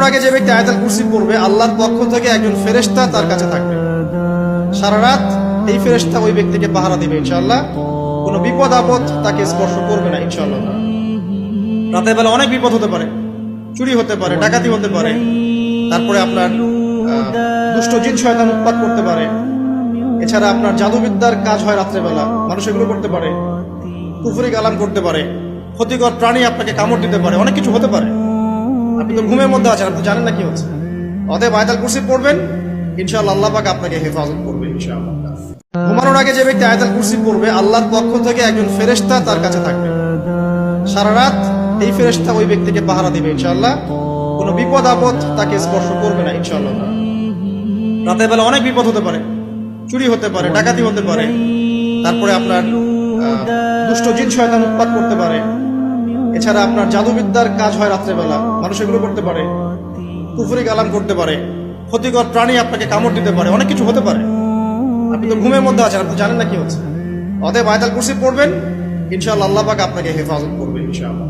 আগে যে ব্যক্তি আয়াতুল কুরসি পড়বে আল্লাহর পক্ষ থেকে একজন ফেরেশতা তার কাছে থাকবে সারা রাত। এই ফেরেশতা ওই ব্যক্তিকে পাহারা দিবে ইনশাআল্লাহ। কোনো বিপদ আপদ তাকে স্পর্শ করবে না ইনশাআল্লাহ। রাতের বেলা অনেক বিপদ হতে পারে, চুরি হতে পারে, ডাকাতি হতে পারে, তারপরে আপনার দুষ্ট জিন শয়তান উৎপাত করতে পারে। এছাড়া আপনার জাদুবিদ্যার কাজ হয় রাত্রেবেলা, মানুষ এগুলো করতে পারে, কুফরি কালাম করতে পারে, ক্ষতিকর প্রাণী আপনাকে কামড় দিতে পারে, অনেক কিছু হতে পারে। আপনি তো ঘুমের মধ্যে আছেন, আপনি জানেন না কি হচ্ছে। অতএব আয়াতুল কুরসি পড়বেন, ইনশাআল্লাহ আল্লাহ পাক আপনাকে হেফাজত করবে ইনশাআল্লাহ। ঘুমানোর আগে যে ব্যক্তি আয়াতুল কুরসি পড়বে আল্লাহর পক্ষ থেকে একজন ফেরেশতা তার কাছে থাকবে সারা রাত। এই ফেরেশতা ওই ব্যক্তিকে পাহারা দিবে ইনশাআল্লাহ। কোনো বিপদ আপদ তাকে স্পর্শ করবে না ইনশাআল্লাহ। রাতের বেলা অনেক বিপদ হতে পারে, চুরি হতে পারে, ডাকাতি হতে পারে, তারপরে আপনার দুষ্ট জিন শয়তান উৎপাত করতে পারে। এছাড়া আপনার জাদুবিদ্যার কাজ হয় রাত্রেবেলা, মানুষ এগুলো করতে পারে, কুফরি কালাম করতে পারে, ক্ষতিকর প্রাণী আপনাকে কামড় দিতে পারে, অনেক কিছু হতে পারে। আপনি তো ঘুমের মধ্যে আছেন, আপনি জানেন না কি হচ্ছে। অতএব আয়াতুল কুরসি পড়বেন, ইনশাআল্লাহ আল্লাহ পাক আপনাকে হেফাজত করবে ইনশাআল্লাহ।